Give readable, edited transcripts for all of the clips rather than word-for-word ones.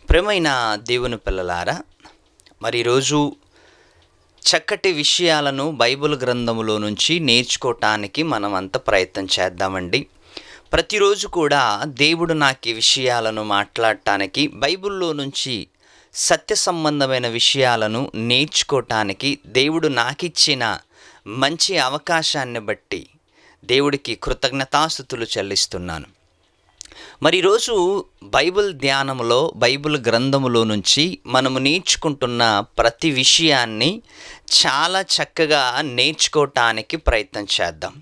ప్రియమైన దేవుని పిల్లలారా, మరి ఈరోజు చక్కటి విషయాలను బైబిల్ గ్రంథములో నుంచి నేర్చుకోవటానికి మనం అంత ప్రయత్నం చేద్దామండి. ప్రతిరోజు కూడా దేవుడు నాకు ఈ విషయాలను మాట్లాడటానికి, బైబిల్లో నుంచి సత్య సంబంధమైన విషయాలను నేర్చుకోవటానికి దేవుడు నాకిచ్చిన మంచి అవకాశాన్ని బట్టి దేవుడికి కృతజ్ఞతాస్తుతులు చెల్లిస్తున్నాను. మరి ఈరోజు బైబిల్ ధ్యానంలో, బైబిల్ గ్రంథములో నుంచి మనము నేర్చుకుంటున్న ప్రతి విషయాన్ని చాలా చక్కగా నేర్చుకోవటానికి ప్రయత్నం చేద్దాం.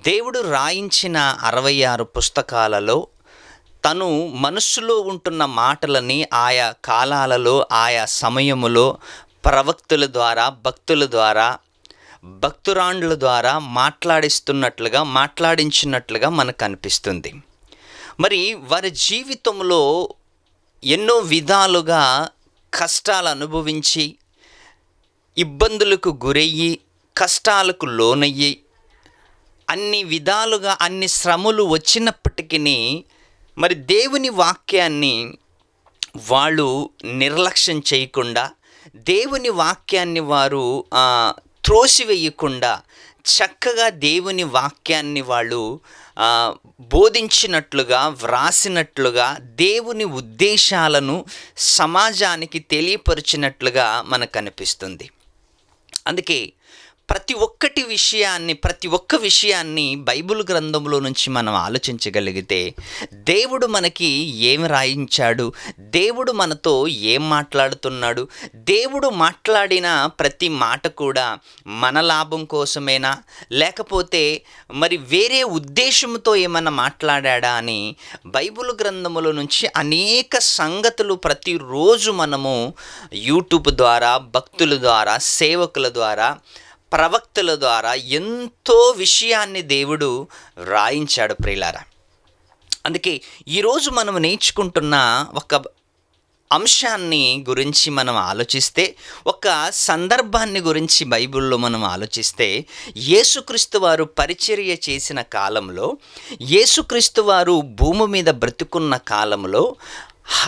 దేవుడు రాయించిన 66 పుస్తకాలలో తను మనస్సులో ఉంటున్న మాటలని ఆయా కాలాలలో, ఆయా సమయములో ప్రవక్తుల ద్వారా, భక్తుల ద్వారా, భక్తురాండ్ల ద్వారా మాట్లాడించినట్లుగా మనకు అనిపిస్తుంది. మరి వారి జీవితంలో ఎన్నో విధాలుగా కష్టాలు అనుభవించి, ఇబ్బందులకు గురయ్యి, కష్టాలకు లోనయ్యి, అన్ని విధాలుగా అన్ని శ్రమలు వచ్చినప్పటికీ మరి దేవుని వాక్యాన్ని వాళ్ళు నిర్లక్ష్యం చేయకుండా, దేవుని వాక్యాన్ని వారు త్రోసివేయకుండా చక్కగా దేవుని వాక్యాన్ని వాళ్ళు బోధించినట్లుగా, వ్రాసినట్లుగా, దేవుని ఉద్దేశాలను సమాజానికి తెలియపరిచినట్లుగా మనకు అనిపిస్తుంది. అందుకే ప్రతి ఒక్క విషయాన్ని బైబిల్ గ్రంథంలో నుంచి మనం ఆలోచించగలిగితే, దేవుడు మనకి ఏమి రాయించాడు, దేవుడు మనతో ఏం మాట్లాడుతున్నాడు, దేవుడు మాట్లాడిన ప్రతి మాట కూడా మన లాభం కోసమేనా, లేకపోతే మరి వేరే ఉద్దేశంతో ఏమన్నా మాట్లాడా అని బైబిల్ గ్రంథముల నుంచి అనేక సంగతులు ప్రతిరోజు మనము యూట్యూబ్ ద్వారా, భక్తుల ద్వారా, సేవకుల ద్వారా, ప్రవక్తల ద్వారా ఎంతో విషయాన్ని దేవుడు రాయించాడు ప్రియులారా. అందుకే ఈరోజు మనం నేర్చుకుంటున్న ఒక అంశాన్ని గురించి మనం ఆలోచిస్తే, ఒక సందర్భాన్ని గురించి బైబిల్లో మనం ఆలోచిస్తే, యేసుక్రీస్తు వారు పరిచర్య చేసిన కాలంలో, యేసుక్రీస్తు వారు భూమి మీద బ్రతుకున్న కాలంలో,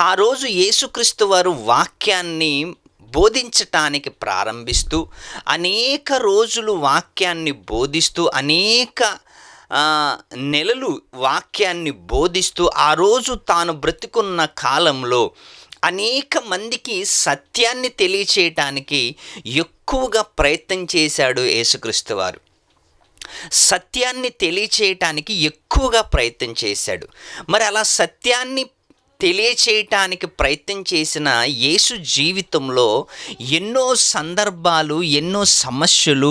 ఆ రోజు యేసుక్రీస్తు వారు వాక్యాన్ని బోధించటానికి ప్రారంభిస్తూ, అనేక రోజులు వాక్యాన్ని బోధిస్తూ, అనేక నెలలు వాక్యాన్ని బోధిస్తూ, ఆ రోజు తాను బ్రతుకున్న కాలంలో అనేక మందికి సత్యాన్ని తెలియచేయటానికి ఎక్కువగా ప్రయత్నం చేశాడు యేసుక్రీస్తు వారు. సత్యాన్ని తెలియచేయటానికి ఎక్కువగా ప్రయత్నం చేశాడు. మరి అలా సత్యాన్ని తెలియచేయటానికి ప్రయత్నం చేసిన యేసు జీవితంలో ఎన్నో సందర్భాలు, ఎన్నో సమస్యలు,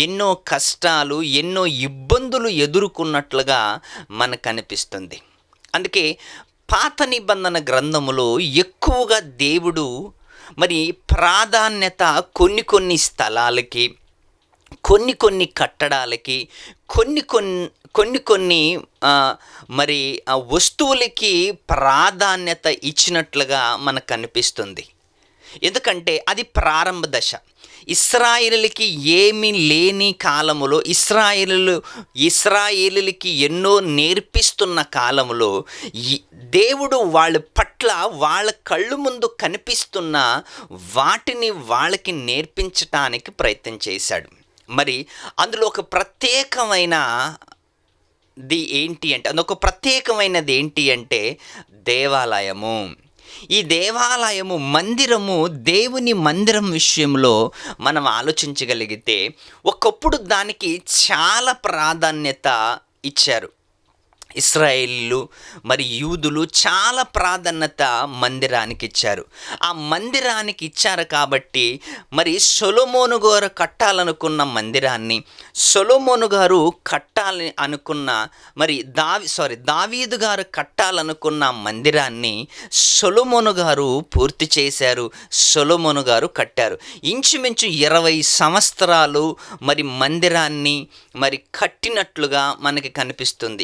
ఎన్నో కష్టాలు, ఎన్నో ఇబ్బందులు ఎదుర్కొన్నట్లుగా మనకు అనిపిస్తుంది. అందుకే పాత నిబంధన గ్రంథములో ఎక్కువగా దేవుడు మరి ప్రాధాన్యత కొన్ని స్థలాలకి, కొన్ని కట్టడాలకి, కొన్ని మరి వస్తువులకి ప్రాధాన్యత ఇచ్చినట్లుగా మనకు అనిపిస్తుంది. ఎందుకంటే అది ప్రారంభ దశ. ఇశ్రాయేలులకి ఏమీ లేని కాలములో, ఇశ్రాయేలులకి ఎన్నో నేర్పిస్తున్న కాలములో దేవుడు వాళ్ళ పట్ల, వాళ్ళ కళ్ళు ముందు కనిపిస్తున్న వాటిని వాళ్ళకి నేర్పించటానికి ప్రయత్నం చేశాడు. మరి అందులో ఒక ప్రత్యేకమైనది ఏంటి అంటే దేవాలయము. ఈ దేవాలయము, మందిరము, దేవుని మందిరం విషయంలో మనం ఆలోచించగలిగితే, ఒకప్పుడు దానికి చాలా ప్రాధాన్యత ఇచ్చారు. ఇశ్రాయేలీలు మరి యూదులు చాలా ప్రాధాన్యత మందిరానికి ఇచ్చారు. ఆ మందిరానికి ఇచ్చారు కాబట్టి మరి సొలొమోను గారు కట్టాలనుకున్న మందిరాన్ని, సొలొమోను గారు కట్టాలని అనుకున్న మరి దావీదు గారు కట్టాలనుకున్న మందిరాన్ని సొలొమోను గారు పూర్తి చేశారు, సొలొమోను గారు కట్టారు. ఇంచుమించు 20 సంవత్సరాలు మరి మందిరాన్ని మరి కట్టినట్లుగా మనకి కనిపిస్తుంది.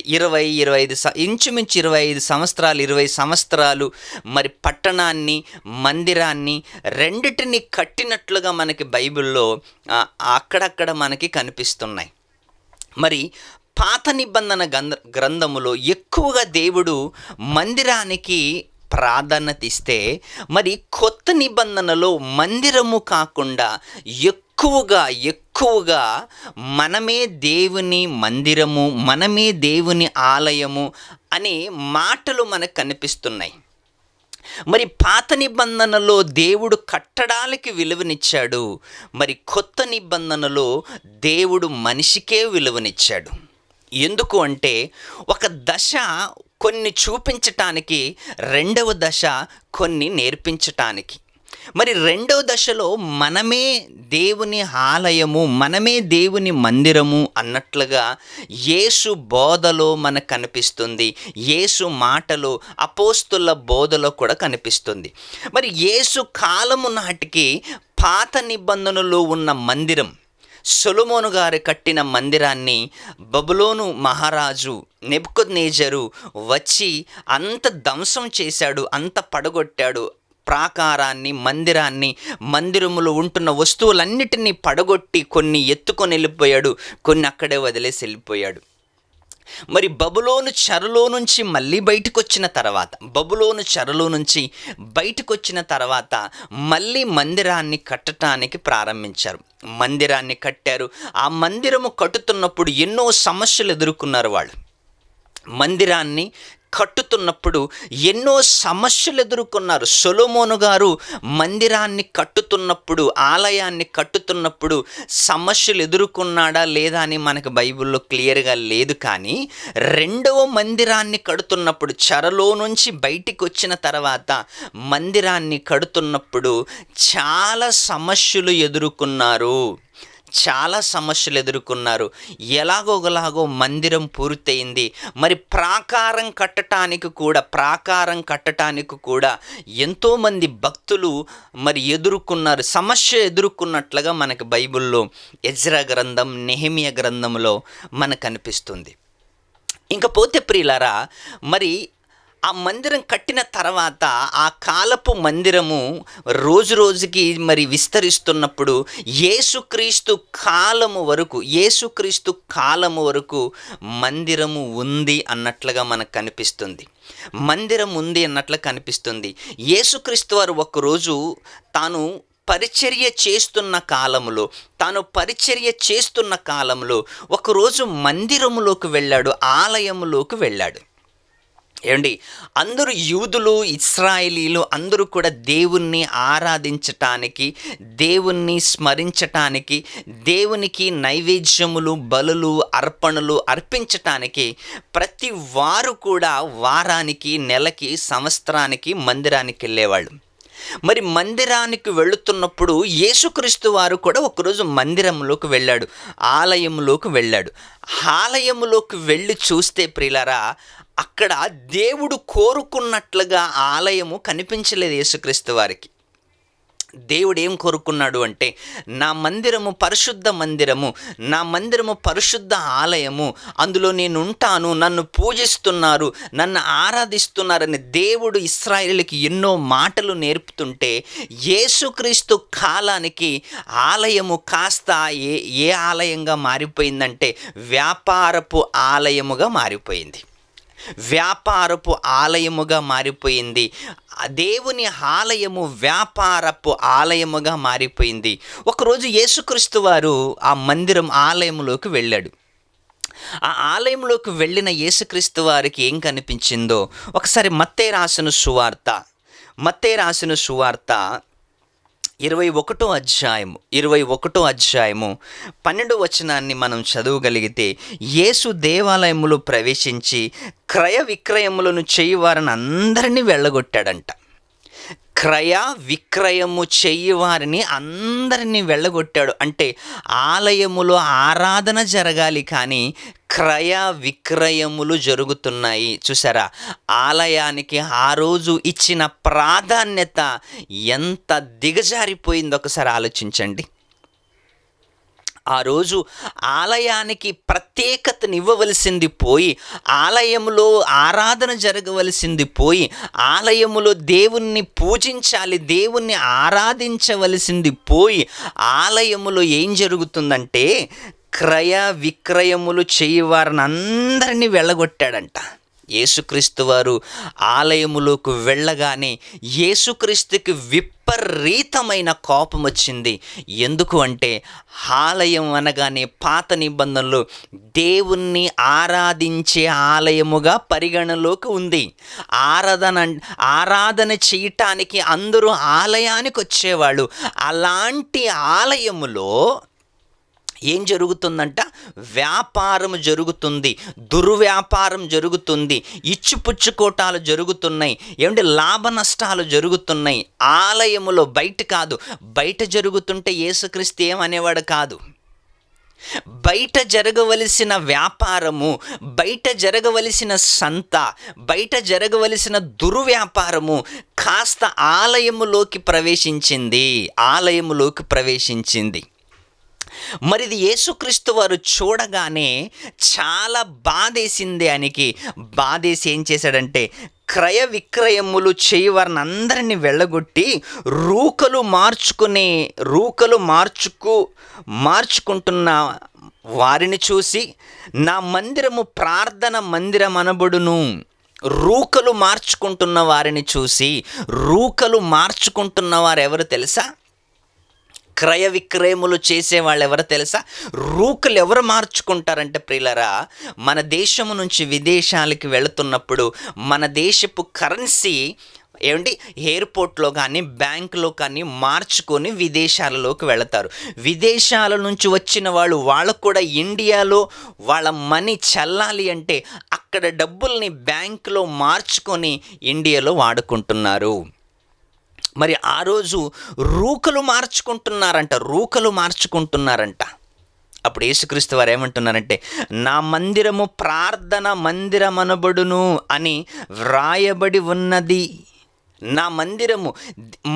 ఇంచుమించు 20 సంవత్సరాలు మరి పట్టణాన్ని, మందిరాన్ని రెండిటిని కట్టినట్లుగా మనకి బైబిల్లో అక్కడక్కడ మనకి కనిపిస్తున్నాయి. మరి పాత నిబంధన గ్రంథములో ఎక్కువగా దేవుడు మందిరానికి ప్రాధాన్యత ఇస్తే, మరి కొత్త నిబంధనలో మందిరము కాకుండా ఎక్కువగా మనమే దేవుని మందిరము, మనమే దేవుని ఆలయము అనే మాటలు మనకు కనిపిస్తున్నాయి. మరి పాత నిబంధనలో దేవుడు కట్టడాలకి విలువనిచ్చాడు, మరి కొత్త నిబంధనలో దేవుడు మనిషికే విలువనిచ్చాడు. ఎందుకు అంటే, ఒక దశ కొన్ని చూపించటానికి, రెండవ దశ కొన్ని నేర్పించటానికి. మరి రెండవ దశలో మనమే దేవుని ఆలయము, మనమే దేవుని మందిరము అన్నట్లుగా యేసు బోధలో మనకు కనిపిస్తుంది, యేసు మాటలో, అపోస్తుల బోధలో కూడా కనిపిస్తుంది. మరి యేసు కాలము నాటికి పాత నిబంధనలో ఉన్న మందిరం, సొలొమోను గారు కట్టిన మందిరాన్ని బబులోను మహారాజు నెబుకద్నెజరు వచ్చి అంత ధ్వంసం చేశాడు, అంత పడగొట్టాడు. ప్రాకారాన్ని, మందిరములో ఉంటున్న వస్తువులన్నిటినీ పడగొట్టి కొన్ని ఎత్తుకొని వెళ్ళిపోయాడు, కొన్ని అక్కడే వదిలేసి వెళ్ళిపోయాడు. మరి బబులోను చెరలో నుంచి మళ్ళీ బయటకు వచ్చిన తర్వాత మళ్ళీ మందిరాన్ని కట్టడానికి ప్రారంభించారు. మందిరాన్ని కట్టారు. ఆ మందిరము కట్టుతున్నప్పుడు ఎన్నో సమస్యలు ఎదుర్కొన్నారు వాళ్ళు. మందిరాన్ని కట్టుతున్నప్పుడు ఎన్నో సమస్యలు ఎదుర్కొన్నారు. సొలొమోను గారు మందిరాన్ని కట్టుతున్నప్పుడు, ఆలయాన్ని కట్టుతున్నప్పుడు సమస్యలు ఎదుర్కొన్నాడా లేదా అని మనకు బైబిల్లో క్లియర్గా లేదు. కానీ రెండవ మందిరాన్ని కడుతున్నప్పుడు, చెరలో నుంచి బయటికి వచ్చిన తర్వాత మందిరాన్ని కడుతున్నప్పుడు చాలా సమస్యలు ఎదుర్కొన్నారు. ఎలాగోలాగో మందిరం పూర్తయింది. మరి ప్రాకారం కట్టడానికి కూడా ఎంతోమంది భక్తులు మరి సమస్య ఎదుర్కొన్నట్లుగా మనకు బైబిల్లో ఎజ్రా గ్రంథం, నెహెమియా గ్రంథంలో మనకు కనిపిస్తుంది. ఇంకపోతే ప్రియులారా, మరి ఆ మందిరం కట్టిన తర్వాత ఆ కాలపు మందిరము రోజు రోజుకి మరి విస్తరిస్తున్నప్పుడు యేసుక్రీస్తు కాలము వరకు మందిరము ఉంది అన్నట్లుగా మనకు కనిపిస్తుంది. యేసుక్రీస్తు వారు ఒకరోజు తాను పరిచర్య చేస్తున్న కాలంలో ఒకరోజు మందిరములోకి వెళ్ళాడు, ఆలయములోకి వెళ్ళాడు. ఏమండి, అందరూ యూదులు, ఇశ్రాయేలీలు అందరూ కూడా దేవుణ్ణి ఆరాధించటానికి, దేవుణ్ణి స్మరించటానికి, దేవునికి నైవేద్యములు, బలులు, అర్పణలు అర్పించటానికి ప్రతి వారు కూడా వారానికి, నెలకి, సంవత్సరానికి మందిరానికి వెళ్ళేవాళ్ళు. మరి మందిరానికి వెళుతున్నప్పుడు యేసుక్రీస్తు వారు కూడా ఒకరోజు మందిరంలోకి వెళ్ళాడు, ఆలయములోకి వెళ్ళి చూస్తే ప్రియులారా, అక్కడ దేవుడు కోరుకున్నట్లుగా ఆలయము కనిపించలేదు యేసుక్రీస్తు వారికి. దేవుడు ఏం కోరుకున్నాడు అంటే, నా మందిరము పరిశుద్ధ ఆలయము, అందులో నేను ఉంటాను, నన్ను పూజిస్తున్నారు, నన్ను ఆరాధిస్తున్నారని దేవుడు ఇశ్రాయేలుకి ఎన్నో మాటలు నేర్పుతుంటే, యేసుక్రీస్తు కాలానికి ఆలయము కాస్త ఏ ఆలయంగా మారిపోయిందంటే వ్యాపారపు ఆలయముగా మారిపోయింది. దేవుని ఆలయము వ్యాపారపు ఆలయముగా మారిపోయింది. ఒకరోజు యేసుక్రీస్తు వారు ఆ ఆలయంలోకి వెళ్ళాడు. ఆ ఆలయంలోకి వెళ్ళిన యేసుక్రీస్తు వారికి ఏం కనిపించిందో ఒకసారి మత్తయి రాసిన సువార్త 21వ అధ్యాయము 12వ వచనాన్ని మనం చదవగలిగితే, యేసు దేవాలయములో ప్రవేశించి క్రయ విక్రయములను చేయువారిని అందరినీ వెళ్ళగొట్టాడంట. క్రయ విక్రయము చెయ్యవారిని అందరినీ వెళ్ళగొట్టాడు. అంటే ఆలయములో ఆరాధన జరగాలి, కానీ క్రయ విక్రయములు జరుగుతున్నాయి. చూసారా, ఆలయానికి ఆ రోజు ఇచ్చిన ప్రాధాన్యత ఎంత దిగజారిపోయిందో ఒకసారి ఆలోచించండి. ఆ రోజు ఆలయానికి ప్రత్యేకతనివ్వవలసింది పోయి, ఆలయంలో ఆరాధన జరగవలసింది పోయి, ఆలయములో దేవుణ్ణి పూజించాలి, దేవుణ్ణి ఆరాధించవలసింది పోయి, ఆలయములో ఏం జరుగుతుందంటే క్రయ విక్రయములు చేయవారిని అందరినీ వెళ్ళగొట్టాడంట. యేసుక్రీస్తు వారు ఆలయములోకి వెళ్ళగానే యేసుక్రీస్తుకి విపరీతమైన కోపం వచ్చింది. ఎందుకు అంటే ఆలయం అనగానే పాత నిబంధనలో దేవుణ్ణి ఆరాధించే ఆలయముగా పరిగణలోకి ఉంది. ఆరాధన చేయటానికి అందరూ ఆలయానికి వచ్చేవాళ్ళు. అలాంటి ఆలయములో ఏం జరుగుతుందంట? వ్యాపారం జరుగుతుంది, దుర్వ్యాపారం జరుగుతుంది, ఇచ్చిపుచ్చుకోటాలు జరుగుతున్నాయి, ఏమంటే లాభ నష్టాలు జరుగుతున్నాయి. ఆలయములో, బయట కాదు. బయట జరుగుతుంటే యేసుక్రీస్తు ఏమనేవాడు కాదు. బయట జరగవలసిన వ్యాపారము, బయట జరగవలసిన సంత, బయట జరగవలసిన దుర్వ్యాపారము కాస్త ఆలయములోకి ప్రవేశించింది. మరి ఇది యేసుక్రీస్తు వారు చూడగానే చాలా బాధేసింది. ఆయనకి బాధేసి ఏం చేశాడంటే, క్రయ విక్రయములు చేయవారిని అందరినీ వెళ్ళగొట్టి మార్చుకుంటున్న వారిని చూసి, నా మందిరము ప్రార్థన మందిరం అనబడును. రూకలు మార్చుకుంటున్న వారిని చూసి, రూకలు మార్చుకుంటున్న వారు ఎవరు తెలుసా? క్రయ విక్రయములు చేసేవాళ్ళు ఎవరు తెలుసా? రూకలు ఎవరు మార్చుకుంటారంటే ప్రియులరా, మన దేశము నుంచి విదేశాలకి వెళుతున్నప్పుడు మన దేశపు కరెన్సీ ఎయిర్పోర్ట్లో కానీ బ్యాంకులో కానీ మార్చుకొని విదేశాలలోకి వెళతారు. విదేశాల నుంచి వచ్చిన వాళ్ళకు కూడా ఇండియాలో వాళ్ళ మనీ చెల్లాలి అంటే అక్కడ డబ్బుల్ని బ్యాంకులో మార్చుకొని ఇండియాలో వాడుకుంటున్నారు. మరి ఆ రోజు రూకలు మార్చుకుంటున్నారంట. అప్పుడు యేసుక్రీస్తు వారు ఏమంటున్నారంటే, నా మందిరము ప్రార్థన మందిరమనబడును అని వ్రాయబడి ఉన్నది. నా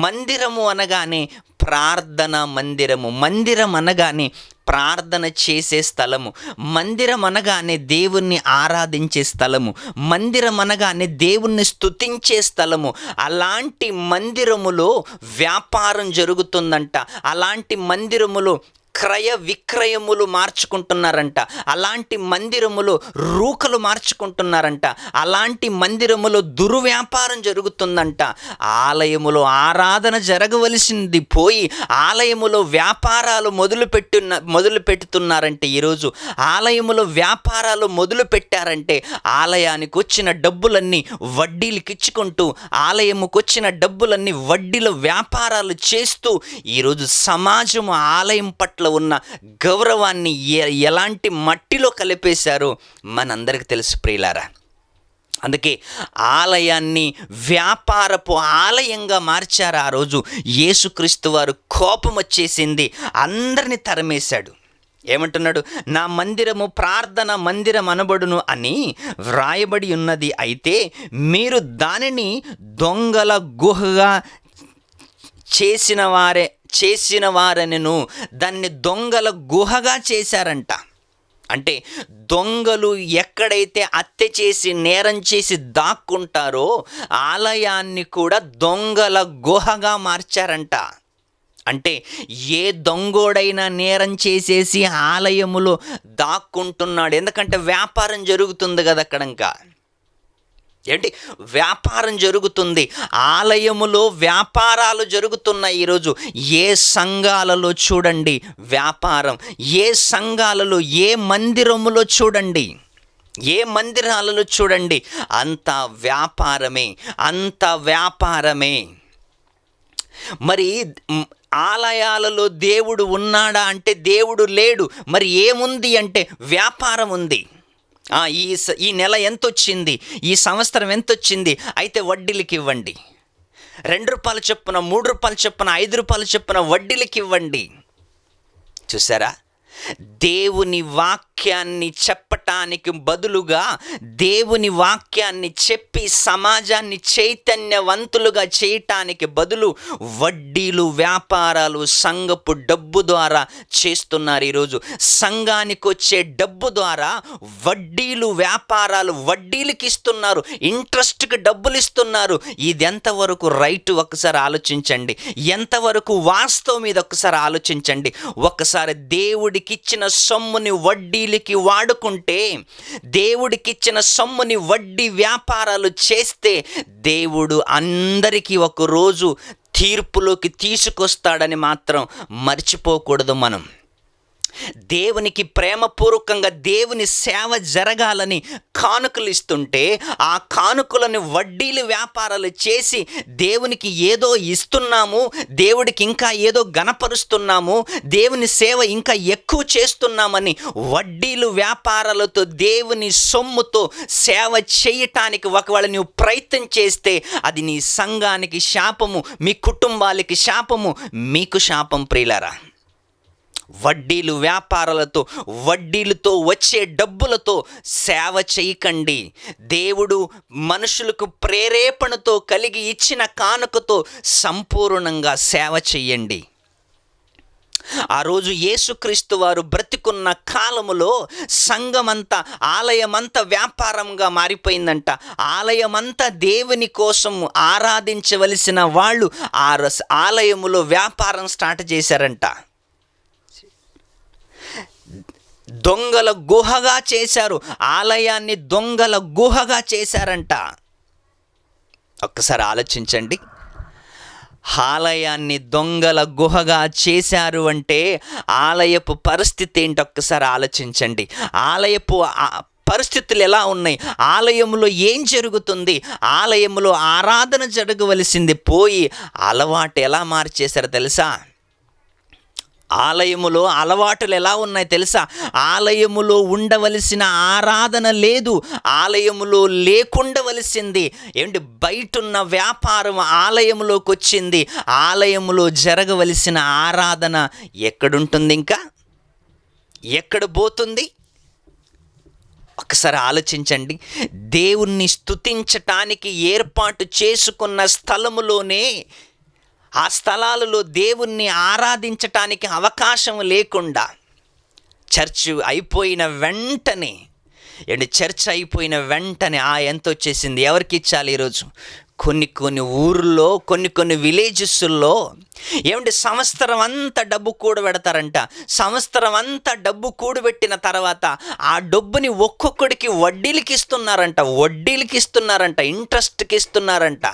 మందిరము అనగానే ప్రార్థన మందిరము, మందిరం అనగానే ప్రార్థన చేసే స్థలము, మందిరం అనగానే దేవుణ్ణి ఆరాధించే స్థలము, మందిరం అనగానే దేవుణ్ణి స్తుతించే స్థలము. అలాంటి మందిరములో వ్యాపారం జరుగుతుందంట. అలాంటి మందిరములో క్రయ విక్రయములు మార్చుకుంటున్నారంట. అలాంటి మందిరములో రూకలు మార్చుకుంటున్నారంట. అలాంటి మందిరములో దుర్వ్యాపారం జరుగుతుందంట. ఆలయములో ఆరాధన జరగవలసింది పోయి ఆలయములో వ్యాపారాలు మొదలు పెడుతున్నారంటే, ఈరోజు ఆలయములో వ్యాపారాలు మొదలు పెట్టారంటే ఆలయానికి వచ్చిన డబ్బులన్నీ వడ్డీలకి ఇచ్చుకుంటూ, ఆలయముకు వచ్చిన డబ్బులన్నీ వడ్డీల వ్యాపారాలు చేస్తూ ఈరోజు సమాజము ఆలయం పట్ల ఉన్న గౌరవాన్ని ఎలాంటి మట్టిలో కలిపేశారో మనందరికీ తెలుసు ప్రియులారా. అందుకే ఆలయాన్ని వ్యాపారపు ఆలయంగా మార్చారు. ఆ రోజు యేసుక్రీస్తు వారు కోపం వచ్చేసింది, అందరినీ తరిమేశాడు. ఏమంటున్నాడు? నా మందిరము ప్రార్థన మందిరం అనబడును అని వ్రాయబడి ఉన్నది. అయితే మీరు దానిని దొంగల గుహగా చేసిన వారనెను. దాన్ని దొంగల గుహగా చేశారంట. అంటే దొంగలు ఎక్కడైతే హత్య చేసి నేరం చేసి దాక్కుంటారో ఆలయాన్ని కూడా దొంగల గుహగా మార్చారంట. అంటే ఏ దొంగోడైనా నేరం చేసేసి ఆలయములో దాక్కుంటున్నాడు. ఎందుకంటే వ్యాపారం జరుగుతుంది కదా అక్కడ. ఇంకా వ్యాపారం జరుగుతుంది, ఆలయములో వ్యాపారాలు జరుగుతున్నాయి. ఈరోజు ఏ సంఘాలలో చూడండి వ్యాపారం, ఏ సంఘాలలో, ఏ మందిరములో చూడండి, ఏ మందిరాలలో చూడండి, అంత వ్యాపారమే. మరి ఆలయాలలో దేవుడు ఉన్నాడా అంటే దేవుడు లేడు. మరి ఏముంది అంటే వ్యాపారం ఉంది. ఈ నెల ఎంత వచ్చింది, ఈ సంవత్సరం ఎంత వచ్చింది, అయితే వడ్డీలకి ఇవ్వండి. ₹2 చొప్పున, ₹3 చొప్పున, ₹5 చొప్పున వడ్డీలకి ఇవ్వండి. చూసారా? దేవుని వాక్యాన్ని చెప్పటానికి బదులుగా, దేవుని వాక్యాన్ని చెప్పి సమాజాన్ని చైతన్యవంతులుగా చేయటానికి బదులు వడ్డీలు వ్యాపారాలు సంఘపు డబ్బు ద్వారా చేస్తున్నారు. ఈరోజు సంఘానికి వచ్చే డబ్బు ద్వారా వడ్డీలు వ్యాపారాలు, వడ్డీలకి ఇస్తున్నారు, ఇంట్రెస్ట్కి డబ్బులు ఇస్తున్నారు. ఇది ఎంతవరకు రైట్ ఒకసారి ఆలోచించండి. ఎంతవరకు వాస్తవం మీద ఒకసారి ఆలోచించండి. ఒకసారి దేవుడికి ఇచ్చిన సొమ్ముని వడ్డీలకి వాడుకుంటే, దేవుడికిచ్చిన సొమ్ముని వడ్డీ వ్యాపారాలు చేస్తే, దేవుడు అందరికీ ఒకరోజు తీర్పులోకి తీసుకొస్తాడని మాత్రం మర్చిపోకూడదు మనం. దేవునికి ప్రేమపూర్వకంగా దేవుని సేవ జరగాలని కానుకలు ఇస్తుంటే, ఆ కానుకలను వడ్డీలు వ్యాపారాలు చేసి దేవునికి ఏదో ఇస్తున్నాము, దేవుడికి ఇంకా ఏదో గణపరుస్తున్నాము, దేవుని సేవ ఇంకా ఎక్కువ చేస్తున్నామని వడ్డీలు వ్యాపారాలతో దేవుని సొమ్ముతో సేవ చేయటానికి ఒకవేళ నువ్వు ప్రయత్నం చేస్తే, అది నీ సంఘానికి శాపము, మీ కుటుంబాలకి శాపము, మీకు శాపం ప్రియులారా. వడ్డీలు వ్యాపారాలతో, వడ్డీలతో వచ్చే డబ్బులతో సేవ చేయకండి. దేవుడు మనుషులకు ప్రేరేపణతో కలిగి ఇచ్చిన కానుకతో సంపూర్ణంగా సేవ చెయ్యండి. ఆ రోజు యేసుక్రీస్తు వారు బ్రతికున్న కాలములో సంఘమంతా, ఆలయమంతా వ్యాపారంగా మారిపోయిందంట. ఆలయమంతా దేవుని కోసం ఆరాధించవలసిన వాళ్ళు ఆ ఆలయములో వ్యాపారం స్టార్ట్ చేశారంట. దొంగల గుహగా చేశారు, ఆలయాన్ని దొంగల గుహగా చేశారంట. ఒక్కసారి ఆలోచించండి. ఆలయాన్ని దొంగల గుహగా చేశారు అంటే ఆలయపు పరిస్థితి ఏంటి ఒక్కసారి ఆలోచించండి. ఆలయపు పరిస్థితులు ఎలా ఉన్నాయి? ఆలయంలో ఏం జరుగుతుంది? ఆలయంలో ఆరాధన జరగవలసింది పోయి అలవాటు ఎలా మార్చేశారు తెలుసా? ఆలయములో అలవాటులు ఎలా ఉన్నాయి తెలుసా? ఆలయములో ఉండవలసిన ఆరాధన లేదు, ఆలయములో లేకుండవలసింది ఏంటి? బయటున్న వ్యాపారం ఆలయములోకి వచ్చింది. ఆలయములో జరగవలసిన ఆరాధన ఎక్కడుంటుంది? ఇంకా ఎక్కడ పోతుంది? ఒకసారి ఆలోచించండి. దేవుణ్ణి స్తుతించటానికి ఏర్పాటు చేసుకున్న స్థలములోనే, ఆ స్థలాలలో దేవుణ్ణి ఆరాధించటానికి అవకాశం లేకుండా చర్చ్ అయిపోయిన వెంటనే చర్చ్ అయిపోయిన వెంటనే ఎంత వచ్చేసింది, ఎవరికి ఇచ్చాలి ఈరోజు? కొన్ని ఊర్లో, కొన్ని విలేజెస్లో సంవత్సరం అంతా డబ్బు కూడబెడతారంట. సంవత్సరం అంతా డబ్బు కూడబెట్టిన తర్వాత ఆ డబ్బుని ఒక్కొక్కడికి వడ్డీలకి ఇస్తున్నారంట, ఇంట్రెస్ట్కి ఇస్తున్నారంట.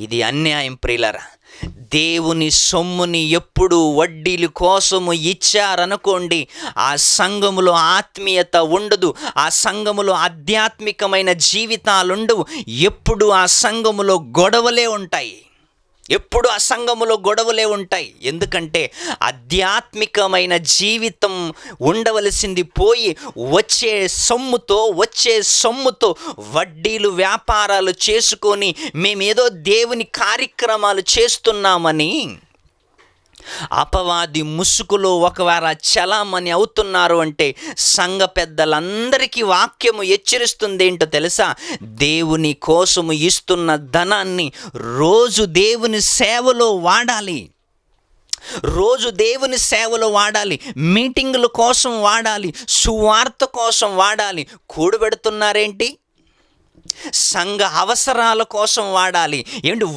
ఇది అన్యాయం ప్రియులారా. దేవుని సొమ్ముని ఎప్పుడు వడ్డీల కోసము ఇచ్చారనుకోండి, ఆ సంఘములో ఆత్మీయత ఉండదు, ఆ సంఘములో ఆధ్యాత్మికమైన జీవితాలుండవు. ఎప్పుడు ఆ సంఘములో గొడవలే ఉంటాయి, ఎప్పుడు ఆ సంఘములో గొడవలే ఉంటాయి. ఎందుకంటే ఆధ్యాత్మికమైన జీవితం ఉండవలసింది పోయి వచ్చే సొమ్ముతో వడ్డీలు వ్యాపారాలు చేసుకొని మేమేదో దేవుని కార్యక్రమాలు చేస్తున్నామని అపవాది ముసుగులో ఒకవేళ చలామణి అవుతున్నారు అంటే సంఘ పెద్దలందరికీ వాక్యము హెచ్చరిస్తుంది ఏంటో తెలుసా? దేవుని కోసము ఇస్తున్న ధనాన్ని రోజు దేవుని సేవలో వాడాలి, రోజు దేవుని సేవలో వాడాలి, మీటింగుల కోసం వాడాలి, సువార్త కోసం వాడాలి. కూడబెడుతున్నారేంటి? సంఘ అవసరాల కోసం వాడాలి.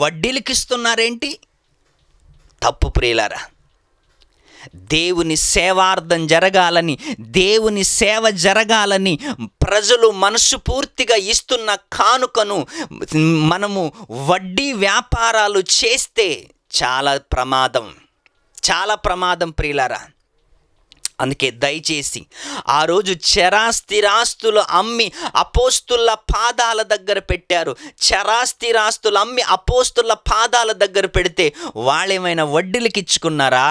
వడ్డీలకి ఇస్తున్నారేంటి? తప్పు ప్రియులారా. దేవుని సేవార్థం జరగాలని, దేవుని సేవ జరగాలని ప్రజలు మనస్ఫూర్తిగా ఇస్తున్న కానుకను మనము వడ్డీ వ్యాపారాలు చేస్తే చాలా ప్రమాదం ప్రియులారా. అందుకే దయచేసి ఆ రోజు చరాస్థిరాస్తులు అమ్మి అపోస్తుల పాదాల దగ్గర పెట్టారు. చరాస్థిరాస్తులు అమ్మి అపోస్తుల పాదాల దగ్గర పెడితే వాళ్ళేమైనా వడ్డీలకి ఇచ్చుకున్నారా?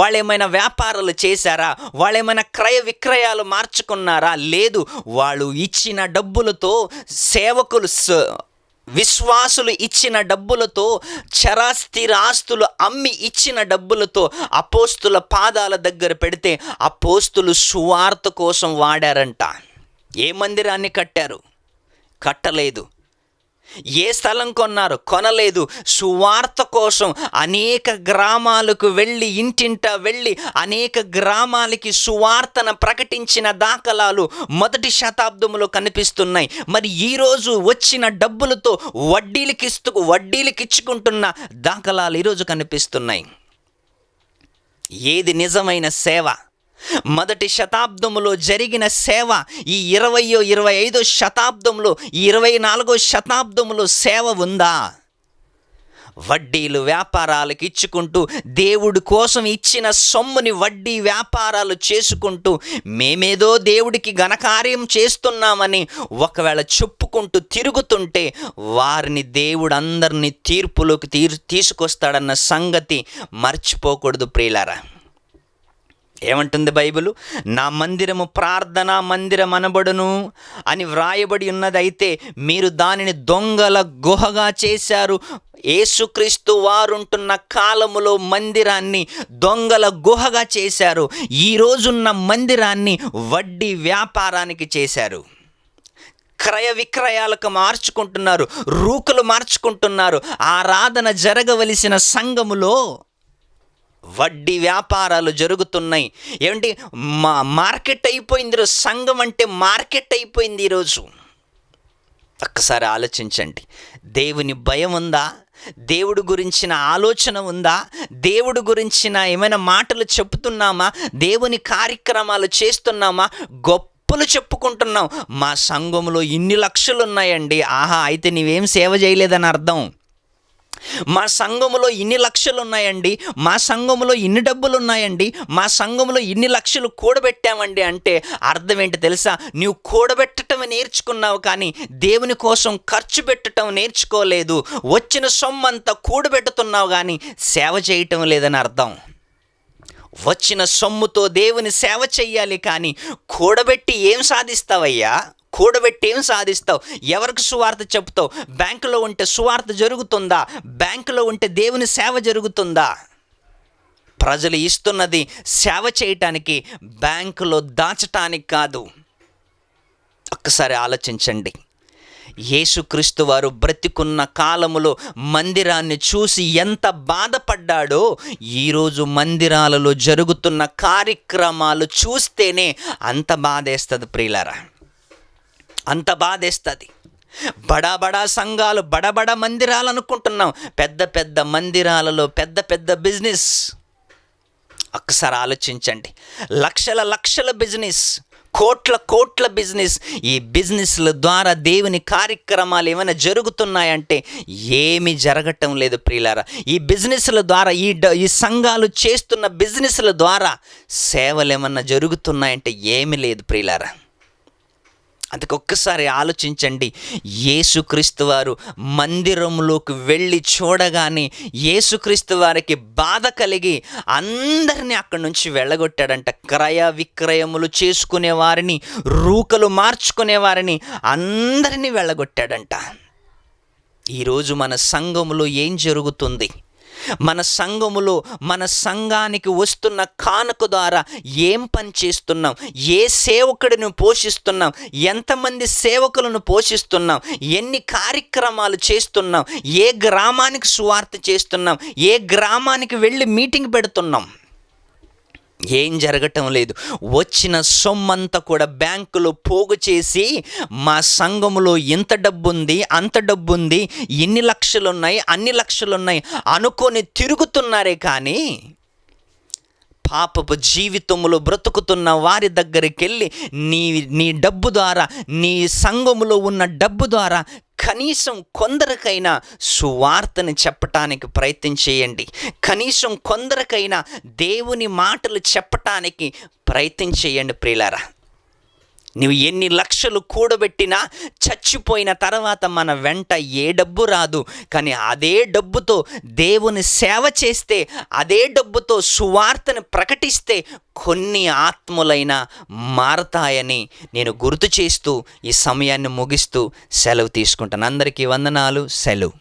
వాళ్ళేమైనా వ్యాపారాలు చేశారా? వాళ్ళేమైనా క్రయ విక్రయాలు మార్చుకున్నారా? లేదు. వాళ్ళు ఇచ్చిన డబ్బులతో, సేవకులు విశ్వాసులు ఇచ్చిన డబ్బులతో, చరాస్థిరాస్తులు అమ్మి ఇచ్చిన డబ్బులతో అపోస్తుల పాదాల దగ్గర పెడితే అపోస్తులు సువార్త కోసం వాడారంట. ఏ మందిరాన్ని కట్టారు? కట్టలేదు. ఏ స్థలం కొనలేదు. సువార్త కోసం అనేక గ్రామాలకు వెళ్ళి, ఇంటింటా వెళ్ళి అనేక గ్రామాలకి సువార్తను ప్రకటించిన దాఖలాలు మొదటి శతాబ్దంలో కనిపిస్తున్నాయి. మరి ఈరోజు వచ్చిన డబ్బులతో వడ్డీలకి ఇచ్చుకుంటున్న దాఖలాలు ఈరోజు కనిపిస్తున్నాయి. ఏది నిజమైన సేవ? మొదటి శతాబ్దంలో జరిగిన సేవ, ఈ 20వ 25వ శతాబ్దంలో, ఈ 24వ శతాబ్దంలో సేవ ఉందా? వడ్డీలు వ్యాపారాలకు ఇచ్చుకుంటూ, దేవుడి కోసం ఇచ్చిన సొమ్ముని వడ్డీ వ్యాపారాలు చేసుకుంటూ, మేమేదో దేవుడికి ఘనకార్యం చేస్తున్నామని ఒకవేళ చెప్పుకుంటూ తిరుగుతుంటే వారిని దేవుడు అందరినీ తీర్పులోకి తీసుకొస్తాడన్న సంగతి మర్చిపోకూడదు ప్రియులారా. ఏమంటుంది బైబిలు? నా మందిరము ప్రార్థనా మందిరం అనబడును అని వ్రాయబడి ఉన్నదైతే మీరు దానిని దొంగల గుహగా చేశారు. యేసుక్రీస్తు వారుంటున్న కాలములో మందిరాన్ని దొంగల గుహగా చేశారు. ఈ రోజున్న మందిరాన్ని వడ్డీ వ్యాపారానికి చేశారు. క్రయ విక్రయాలకు మార్చుకుంటున్నారు, రూకులు మార్చుకుంటున్నారు. ఆరాధన జరగవలసిన సంఘములో వడ్డీ వ్యాపారాలు జరుగుతున్నాయి. ఏమంటే మార్కెట్ అయిపోయింది. సంఘం అంటే మార్కెట్ అయిపోయింది ఈరోజు. ఒక్కసారి ఆలోచించండి. దేవుని భయం ఉందా? దేవుడి గురించిన ఆలోచన ఉందా? దేవుడి గురించిన ఏమైనా మాటలు చెప్తున్నామా? దేవుని కార్యక్రమాలు చేస్తున్నామా? గొప్పలు చెప్పుకుంటున్నాం. మా సంఘంలో ఇన్ని లక్షలు ఉన్నాయండి. ఆహా, అయితే నీవేం సేవ చేయలేదని అర్థం. మా సంఘములో ఇన్ని లక్షలు ఉన్నాయండి, మా సంఘములో ఇన్ని డబ్బులు ఉన్నాయండి, మా సంఘములో ఇన్ని లక్షలు కూడబెట్టామండి అంటే అర్థం ఏంటి తెలుసా? నీవు కూడబెట్టడం నేర్చుకున్నావు, కానీ దేవుని కోసం ఖర్చు పెట్టడం నేర్చుకోలేదు. వచ్చిన సొమ్మంతా కూడబెట్టుతున్నావు కానీ సేవ చేయటం లేదని అర్థం. వచ్చిన సొమ్ముతో దేవుని సేవ చెయ్యాలి, కానీ కూడబెట్టి ఏం సాధిస్తావయ్యా? కూడబెట్టి ఏం సాధిస్తావు? ఎవరికి సువార్త చెప్తావు? బ్యాంకులో ఉంటే సువార్త జరుగుతుందా? బ్యాంకులో ఉంటే దేవుని సేవ జరుగుతుందా? ప్రజలు ఇస్తున్నది సేవ చేయటానికి, బ్యాంకులో దాచటానికి కాదు. ఒక్కసారి ఆలోచించండి. యేసుక్రీస్తు వారు బ్రతికున్న కాలములో మందిరాన్ని చూసి ఎంత బాధపడ్డాడో, ఈరోజు మందిరాలలో జరుగుతున్న కార్యక్రమాలు చూస్తేనే అంత బాధేస్తుంది ప్రియులారా, అంత బాధేస్తుంది. బడా సంఘాలు, బడా మందిరాలు అనుకుంటున్నాం. పెద్ద పెద్ద మందిరాలలో పెద్ద పెద్ద బిజినెస్. ఒక్కసారి ఆలోచించండి. లక్షల బిజినెస్, కోట్ల బిజినెస్. ఈ బిజినెస్ల ద్వారా దేవుని కార్యక్రమాలు ఏమైనా జరుగుతున్నాయంటే ఏమీ జరగటం లేదు ప్రియులారా. ఈ బిజినెస్ల ద్వారా, ఈ సంఘాలు చేస్తున్న బిజినెస్ల ద్వారా సేవలు ఏమన్నా జరుగుతున్నాయంటే ఏమీ లేదు ప్రియులారా. అందుకు ఒక్కసారి ఆలోచించండి. యేసుక్రీస్తు వారు మందిరంలోకి వెళ్ళి చూడగానే యేసుక్రీస్తు వారికి బాధ కలిగి అందరినీ అక్కడి నుంచి వెళ్ళగొట్టాడంట. క్రయ విక్రయములు చేసుకునే వారిని, రూకలు మార్చుకునే వారిని అందరినీ వెళ్ళగొట్టాడంట. ఈరోజు మన సంఘములో ఏం జరుగుతుంది? మన సంఘములో, మన సంఘానికి వస్తున్న కానుక ద్వారా ఏం పని చేస్తున్నాం? ఏ సేవకుడిని పోషిస్తున్నాం? ఎంతమంది సేవకులను పోషిస్తున్నాం? ఎన్ని కార్యక్రమాలు చేస్తున్నాం? ఏ గ్రామానికి సువార్త చేస్తున్నాం? ఏ గ్రామానికి వెళ్ళి మీటింగ్ పెడుతున్నాం? ఏం జరగటం లేదు. వచ్చిన సొమ్మంతా కూడా బ్యాంకులో పోగు చేసి, మా సంఘములో ఇంత డబ్బుంది, అంత డబ్బుంది, ఇన్ని లక్షలున్నాయి, అన్ని లక్షలున్నాయి అనుకొని తిరుగుతున్నారే కానీ పాపపు జీవితంలో బ్రతుకుతున్న వారి దగ్గరికి వెళ్ళి నీ డబ్బు ద్వారా, నీ సంఘములో ఉన్న డబ్బు ద్వారా కనీసం కొందరికైనా సువార్తని చెప్పటానికి ప్రయత్నం చేయండి. కనీసం కొందరికైనా దేవుని మాటలు చెప్పటానికి ప్రయత్నం చేయండి ప్రియులారా. నువ్వు ఎన్ని లక్షలు కూడబెట్టినా చచ్చిపోయిన తర్వాత మన వెంట ఏ డబ్బు రాదు. కానీ అదే డబ్బుతో దేవుని సేవ చేస్తే, అదే డబ్బుతో సువార్తను ప్రకటిస్తే కొన్ని ఆత్మలైనా మారతాయని నేను గుర్తు చేస్తూ ఈ సమయాన్ని ముగిస్తూ సెలవు తీసుకుంటాను. అందరికీ వందనాలు. సెలవు.